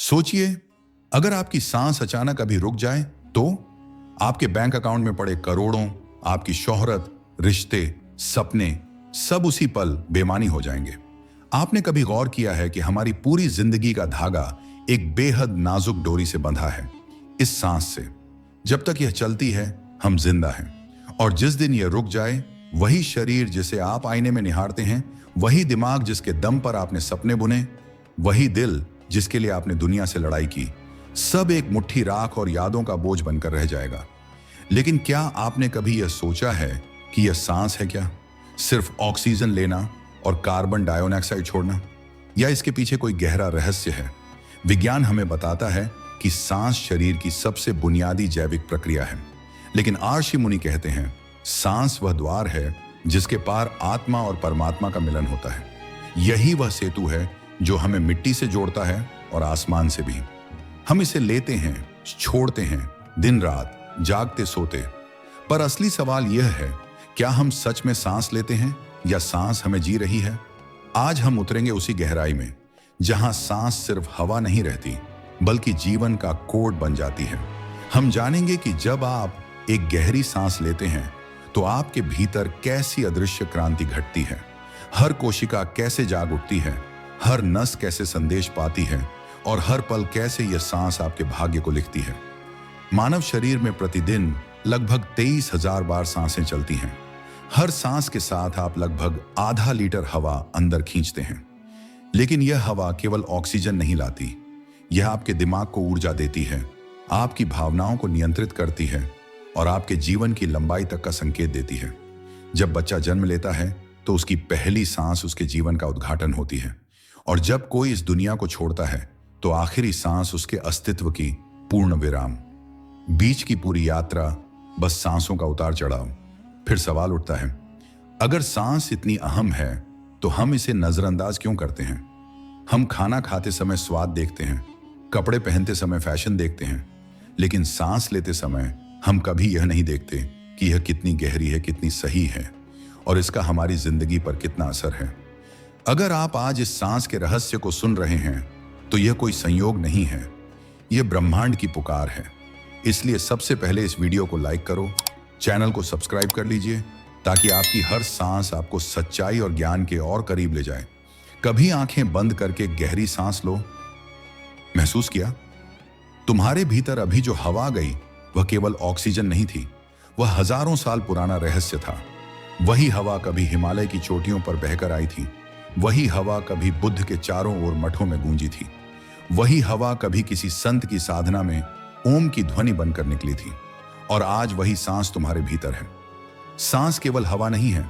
सोचिए, अगर आपकी सांस अचानक अभी रुक जाए तो आपके बैंक अकाउंट में पड़े करोड़ों, आपकी शोहरत, रिश्ते, सपने सब उसी पल बेमानी हो जाएंगे। आपने कभी गौर किया है कि हमारी पूरी जिंदगी का धागा एक बेहद नाजुक डोरी से बंधा है, इस सांस से। जब तक यह चलती है हम जिंदा हैं, और जिस दिन यह रुक जाए, वही शरीर जिसे आप आईने में निहारते हैं, वही दिमाग जिसके दम पर आपने सपने बुने, वही दिल जिसके लिए आपने दुनिया से लड़ाई की, सब एक मुट्ठी राख और यादों का बोझ बनकर रह जाएगा। लेकिन क्या आपने कभी यह सोचा है कि यह सांस है क्या? सिर्फ ऑक्सीजन लेना और कार्बन डाइऑक्साइड छोड़ना, या इसके पीछे कोई गहरा रहस्य है? विज्ञान हमें बताता है कि सांस शरीर की सबसे बुनियादी जैविक प्रक्रिया है, लेकिन आर्षि मुनि कहते हैं सांस वह द्वार है जिसके पार आत्मा और परमात्मा का मिलन होता है। यही वह सेतु है जो हमें मिट्टी से जोड़ता है और आसमान से भी। हम इसे लेते हैं, छोड़ते हैं, दिन रात, जागते सोते। पर असली सवाल यह है, क्या हम सच में सांस लेते हैं या सांस हमें जी रही है? आज हम उतरेंगे उसी गहराई में जहां सांस सिर्फ हवा नहीं रहती, बल्कि जीवन का कोड बन जाती है। हम जानेंगे कि जब आप एक गहरी सांस लेते हैं तो आपके भीतर कैसी अदृश्य क्रांति घटती है, हर कोशिका कैसे जाग उठती है, हर नस कैसे संदेश पाती है, और हर पल कैसे यह सांस आपके भाग्य को लिखती है। मानव शरीर में प्रतिदिन लगभग 23,000 बार सांसें चलती हैं। हर सांस के साथ आप लगभग आधा लीटर हवा अंदर खींचते हैं। लेकिन यह हवा केवल ऑक्सीजन नहीं लाती, यह आपके दिमाग को ऊर्जा देती है, आपकी भावनाओं को नियंत्रित करती है और आपके जीवन की लंबाई तक का संकेत देती है। जब बच्चा जन्म लेता है तो उसकी पहली सांस उसके जीवन का उद्घाटन होती है, और जब कोई इस दुनिया को छोड़ता है तो आखिरी सांस उसके अस्तित्व की पूर्ण विराम। बीच की पूरी यात्रा बस सांसों का उतार चढ़ाव। फिर सवाल उठता है, अगर सांस इतनी अहम है तो हम इसे नजरअंदाज क्यों करते हैं? हम खाना खाते समय स्वाद देखते हैं, कपड़े पहनते समय फैशन देखते हैं, लेकिन सांस लेते समय हम कभी यह नहीं देखते कि यह कितनी गहरी है, कितनी सही है, और इसका हमारी जिंदगी पर कितना असर है। अगर आप आज इस सांस के रहस्य को सुन रहे हैं तो यह कोई संयोग नहीं है, यह ब्रह्मांड की पुकार है। इसलिए सबसे पहले इस वीडियो को लाइक करो, चैनल को सब्सक्राइब कर लीजिए, ताकि आपकी हर सांस आपको सच्चाई और ज्ञान के और करीब ले जाए। कभी आंखें बंद करके गहरी सांस लो। महसूस किया तुम्हारे भीतर अभी जो हवा गई वह केवल ऑक्सीजन नहीं थी, वह हजारों साल पुराना रहस्य था। वही हवा कभी हिमालय की चोटियों पर बहकर आई थी, वही हवा कभी बुद्ध के चारों ओर मठों में गूंजी थी, वही हवा कभी किसी संत की साधना में ओम की ध्वनि बनकर निकली थी, और आज वही सांस तुम्हारे भीतर है। सांस केवल हवा नहीं है,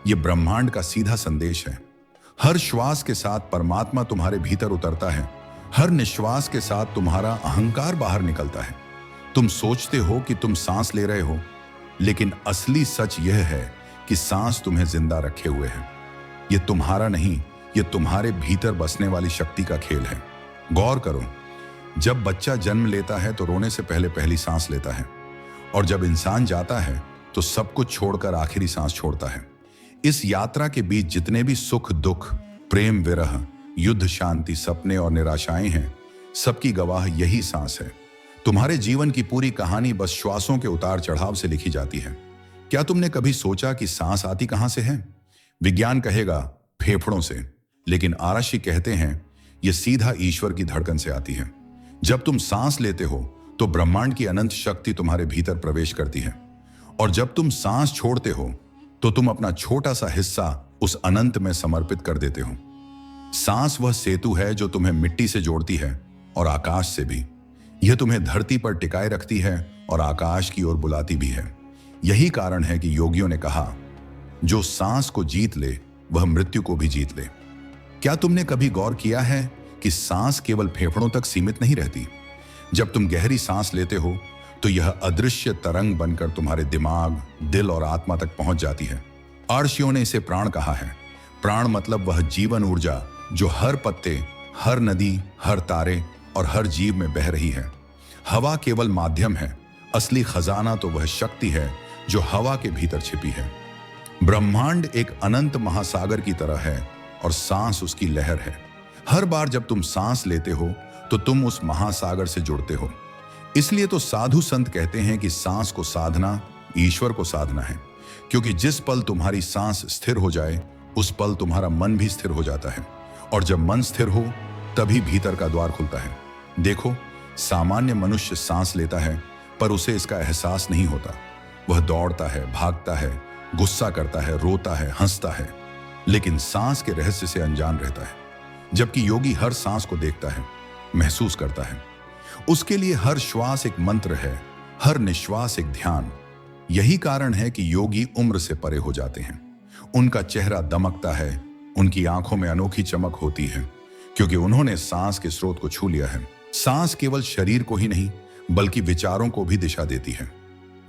यह ब्रह्मांड का सीधा संदेश है। हर श्वास के साथ परमात्मा तुम्हारे भीतर उतरता है, हर निश्वास के साथ तुम्हारा अहंकार बाहर निकलता है। तुम सोचते हो कि तुम सांस ले रहे हो, लेकिन असली सच यह है कि सांस तुम्हें जिंदा रखे हुए है। यह तुम्हारा नहीं, यह तुम्हारे भीतर बसने वाली शक्ति का खेल है। गौर करो, जब बच्चा जन्म लेता है तो रोने से पहले पहली सांस लेता है, और जब इंसान जाता है तो सब कुछ छोड़कर आखिरी सांस छोड़ता है। इस यात्रा के बीच जितने भी सुख दुख, प्रेम विरह, युद्ध शांति, सपने और निराशाएं हैं, सबकी गवाह यही सांस है। तुम्हारे जीवन की पूरी कहानी बस श्वासों के उतार चढ़ाव से लिखी जाती है। क्या तुमने कभी सोचा कि सांस आती कहां से है? विज्ञान कहेगा फेफड़ों से, लेकिन आरषि कहते हैं यह सीधा ईश्वर की धड़कन से आती है। जब तुम सांस लेते हो तो ब्रह्मांड की अनंत शक्ति तुम्हारे भीतर प्रवेश करती है, और जब तुम सांस छोड़ते हो तो तुम अपना छोटा सा हिस्सा उस अनंत में समर्पित कर देते हो। सांस वह सेतु है जो तुम्हें मिट्टी से जोड़ती है और आकाश से भी। यह तुम्हें धरती पर टिकाए रखती है और आकाश की ओर बुलाती भी है। यही कारण है कि योगियों ने कहा, जो सांस को जीत ले वह मृत्यु को भी जीत ले। क्या तुमने कभी गौर किया है कि सांस केवल फेफड़ों तक सीमित नहीं रहती? जब तुम गहरी सांस लेते हो तो यह अदृश्य तरंग बनकर तुम्हारे दिमाग, दिल और आत्मा तक पहुंच जाती है। आर्षियों ने इसे प्राण कहा है। प्राण मतलब वह जीवन ऊर्जा जो हर पत्ते, हर नदी, हर तारे और हर जीव में बह रही है। हवा केवल माध्यम है, असली खजाना तो वह शक्ति है जो हवा के भीतर छिपी है। ब्रह्मांड एक अनंत महासागर की तरह है और सांस उसकी लहर है। हर बार जब तुम सांस लेते हो तो तुम उस महासागर से जुड़ते हो। इसलिए तो साधु संत कहते हैं कि सांस को साधना ईश्वर को साधना है, क्योंकि जिस पल तुम्हारी सांस स्थिर हो जाए उस पल तुम्हारा मन भी स्थिर हो जाता है, और जब मन स्थिर हो तभी भीतर का द्वार खुलता है। देखो, सामान्य मनुष्य सांस लेता है पर उसे इसका एहसास नहीं होता। वह दौड़ता है, भागता है, गुस्सा करता है, रोता है, हंसता है, लेकिन सांस के रहस्य से अनजान रहता है। जबकि योगी हर सांस को देखता है, महसूस करता है। उसके लिए हर श्वास एक मंत्र है, हर निश्वास एक ध्यान। यही कारण है कि योगी उम्र से परे हो जाते हैं। उनका चेहरा दमकता है, उनकी आंखों में अनोखी चमक होती है, क्योंकि उन्होंने सांस के स्रोत को छू लिया है। सांस केवल शरीर को ही नहीं बल्कि विचारों को भी दिशा देती है।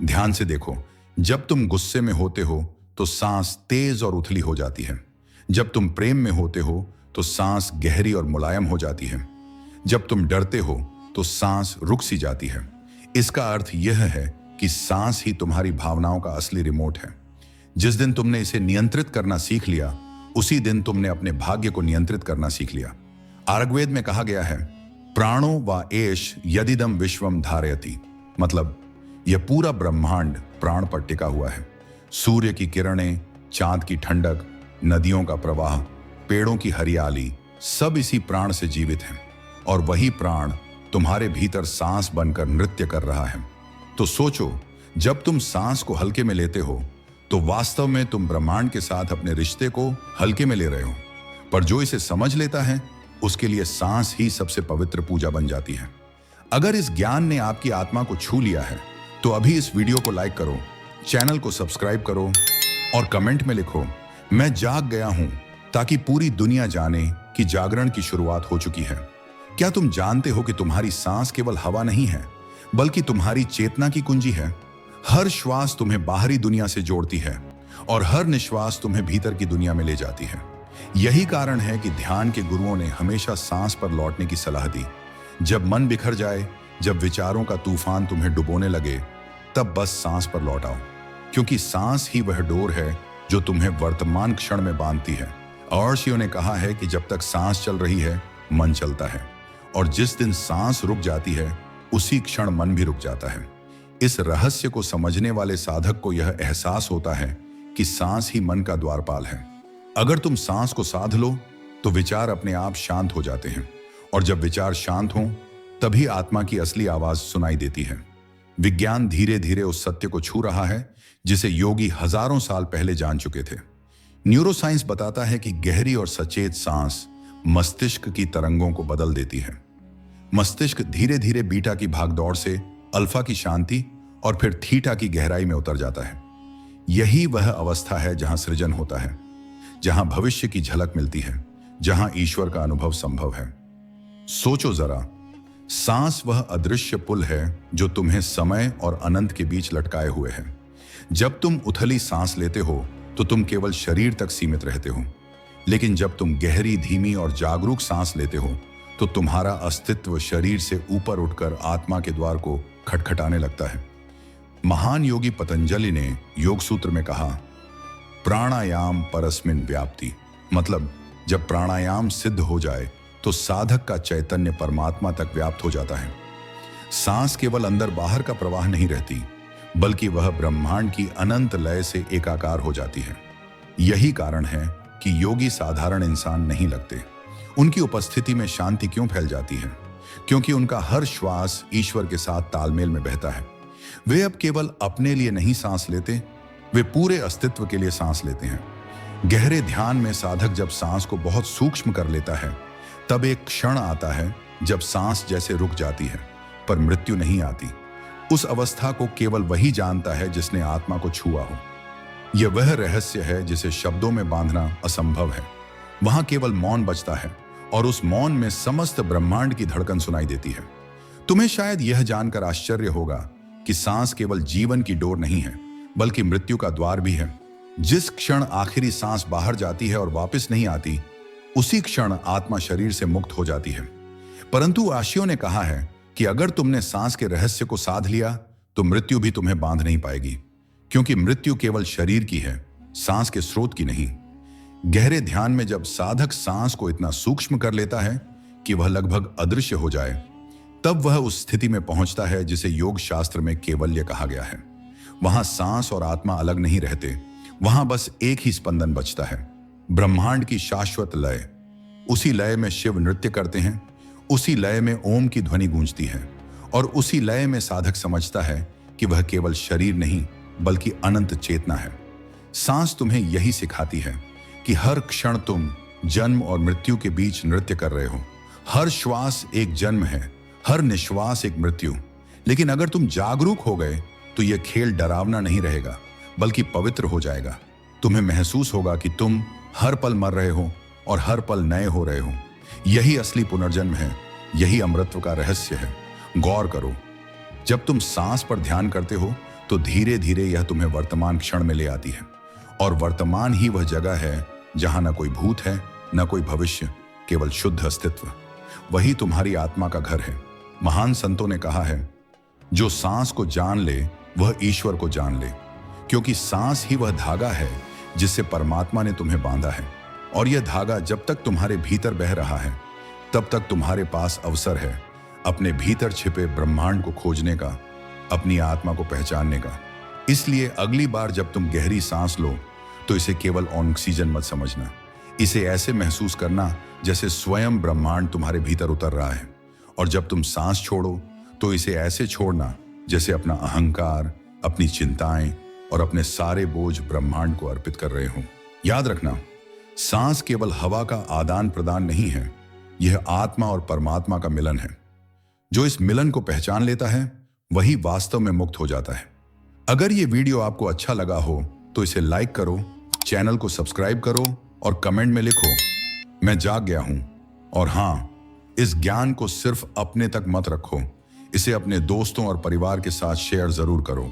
ध्यान से देखो, जब तुम गुस्से में होते हो तो सांस तेज और उथली हो जाती है। जब तुम प्रेम में होते हो तो सांस गहरी और मुलायम हो जाती है। जब तुम डरते हो तो सांस रुक सी जाती है। इसका अर्थ यह है कि सांस ही तुम्हारी भावनाओं का असली रिमोट है। जिस दिन तुमने इसे नियंत्रित करना सीख लिया, उसी दिन तुमने अपने भाग्य को नियंत्रित करना सीख लिया। आर्गवेद में कहा गया है, प्राणो व एष यदिदम विश्वम धारयति, मतलब यह पूरा ब्रह्मांड प्राण पर टिका हुआ है। सूर्य की किरणें, चांद की ठंडक, नदियों का प्रवाह, पेड़ों की हरियाली, सब इसी प्राण से जीवित हैं, और वही प्राण तुम्हारे भीतर सांस बनकर नृत्य कर रहा है। तो सोचो, जब तुम सांस को हल्के में लेते हो तो वास्तव में तुम ब्रह्मांड के साथ अपने रिश्ते को हल्के में ले रहे हो। पर जो इसे समझ लेता है उसके लिए सांस ही सबसे पवित्र पूजा बन जाती है। अगर इस ज्ञान ने आपकी आत्मा को छू लिया है तो अभी इस वीडियो को लाइक करो, चैनल को सब्सक्राइब करो और कमेंट में लिखो, मैं जाग गया हूं, ताकि पूरी दुनिया जाने कि जागरण की शुरुआत हो चुकी है। क्या तुम जानते हो कि तुम्हारी सांस केवल हवा नहीं है बल्कि तुम्हारी चेतना की कुंजी है। हर श्वास तुम्हें बाहरी दुनिया से जोड़ती है और हर निश्वास तुम्हें भीतर की दुनिया में ले जाती है। यही कारण है कि ध्यान के गुरुओं ने हमेशा सांस पर लौटने की सलाह दी। जब मन बिखर जाए, जब विचारों का तूफान तुम्हें डुबोने लगे, तब बस सांस पर लौट आओ, क्योंकि सांस ही वह डोर है जो तुम्हें वर्तमान क्षण में बांधती है। महर्षियों ने कहा है कि जब तक सांस चल रही है मन चलता है, और जिस दिन सांस रुक जाती है उसी क्षण मन भी रुक जाता है। इस रहस्य को समझने वाले साधक को यह एहसास होता है कि सांस ही मन का द्वारपाल है। अगर तुम सांस को साध लो तो विचार अपने आप शांत हो जाते हैं, और जब विचार शांत हों तभी आत्मा की असली आवाज सुनाई देती है। विज्ञान धीरे धीरे उस सत्य को छू रहा है जिसे योगी हजारों साल पहले जान चुके थे। न्यूरोसाइंस बताता है कि गहरी और सचेत सांस मस्तिष्क की तरंगों को बदल देती है। मस्तिष्क धीरे धीरे बीटा की भागदौड़ से अल्फा की शांति और फिर थीटा की गहराई में उतर जाता है। यही वह अवस्था है जहां सृजन होता है, जहां भविष्य की झलक मिलती है, जहां ईश्वर का अनुभव संभव है। सोचो जरा, सांस वह अदृश्य पुल है जो तुम्हें समय और अनंत के बीच लटकाए हुए है। जब तुम उथली सांस लेते हो तो तुम केवल शरीर तक सीमित रहते हो, लेकिन जब तुम गहरी, धीमी और जागरूक सांस लेते हो तो तुम्हारा अस्तित्व शरीर से ऊपर उठकर आत्मा के द्वार को खटखटाने लगता है। महान योगी पतंजलि ने योग सूत्र में कहा, प्राणायाम परस्मिन व्याप्ति, मतलब जब प्राणायाम सिद्ध हो जाए तो साधक का चैतन्य परमात्मा तक व्याप्त हो जाता है। सांस केवल अंदर बाहर का प्रवाह नहीं रहती, बल्कि वह ब्रह्मांड की अनंत लय से एकाकार हो जाती है। यही कारण है कि योगी साधारण इंसान नहीं लगते। उनकी उपस्थिति में शांति क्यों फैल जाती है? क्योंकि उनका हर श्वास ईश्वर के साथ तालमेल में बहता है। वे अब केवल अपने लिए नहीं सांस लेते, वे पूरे अस्तित्व के लिए सांस लेते हैं। गहरे ध्यान में साधक जब सांस को बहुत सूक्ष्म कर लेता है, तब एक क्षण आता है जब सांस जैसे रुक जाती है पर मृत्यु नहीं आती। उस अवस्था को केवल वही जानता है जिसने आत्मा को छुआ हो। यह वह रहस्य है जिसे शब्दों में बांधना असंभव है। वहां केवल मौन बचता है, और उस मौन में समस्त ब्रह्मांड की धड़कन सुनाई देती है। तुम्हें शायद यह जानकर आश्चर्य होगा कि सांस केवल जीवन की डोर नहीं है बल्कि मृत्यु का द्वार भी है। जिस क्षण आखिरी सांस बाहर जाती है और वापस नहीं आती, उसी क्षण आत्मा शरीर से मुक्त हो जाती है। परंतु आशियों ने कहा है कि अगर तुमने सांस के रहस्य को साध लिया तो मृत्यु भी तुम्हें बांध नहीं पाएगी, क्योंकि मृत्यु केवल शरीर की है, सांस के स्रोत की नहीं। गहरे ध्यान में जब साधक सांस को इतना सूक्ष्म कर लेता है कि वह लगभग अदृश्य हो जाए, तब वह उस स्थिति में पहुंचता है जिसे योग शास्त्र में केवल्य कहा गया है। वहां सांस और आत्मा अलग नहीं रहते, वहां बस एक ही स्पंदन बचता है, ब्रह्मांड की शाश्वत लय। उसी लय में शिव नृत्य करते हैं, उसी लय में ओम की ध्वनि गूंजती है, और उसी लय में साधक समझता है कि वह केवल शरीर नहीं बल्कि अनंत चेतना है। सांस तुम्हें यही सिखाती है कि हर क्षण तुम जन्म और मृत्यु के बीच नृत्य कर रहे हो। हर श्वास एक जन्म है, हर निश्वास एक मृत्यु। लेकिन अगर तुम जागरूक हो गए तो यह खेल डरावना नहीं रहेगा बल्कि पवित्र हो जाएगा। तुम्हें महसूस होगा कि तुम हर पल मर रहे हो और हर पल नए हो रहे हो। यही असली पुनर्जन्म है, यही अमृतत्व का रहस्य है। गौर करो, जब तुम सांस पर ध्यान करते हो तो धीरे धीरे यह तुम्हें वर्तमान क्षण में ले आती है, और वर्तमान ही वह जगह है जहां न कोई भूत है न कोई भविष्य, केवल शुद्ध अस्तित्व। वही तुम्हारी आत्मा का घर है। महान संतों ने कहा है, जो सांस को जान ले वह ईश्वर को जान ले, क्योंकि सांस ही वह धागा है जिससे परमात्मा ने तुम्हें बांधा है। और यह धागा जब तक तुम्हारे भीतर बह रहा है तब तक तुम्हारे पास अवसर है अपने भीतर छिपे ब्रह्मांड को खोजने का, अपनी आत्मा को पहचानने का। इसलिए अगली बार जब तुम गहरी सांस लो तो इसे केवल ऑक्सीजन मत समझना, इसे ऐसे महसूस करना जैसे स्वयं ब्रह्मांड तुम्हारे भीतर उतर रहा है। और जब तुम सांस छोड़ो तो इसे ऐसे छोड़ना जैसे अपना अहंकार, अपनी चिंताएं और अपने सारे बोझ ब्रह्मांड को अर्पित कर रहे हो। याद रखना, सांस केवल हवा का आदान प्रदान नहीं है, यह आत्मा और परमात्मा का मिलन है। जो इस मिलन को पहचान लेता है वही वास्तव में मुक्त हो जाता है। अगर ये वीडियो आपको अच्छा लगा हो तो इसे लाइक करो, चैनल को सब्सक्राइब करो और कमेंट में लिखो, मैं जाग गया हूं। और हां, इस ज्ञान को सिर्फ अपने तक मत रखो, इसे अपने दोस्तों और परिवार के साथ शेयर जरूर करो।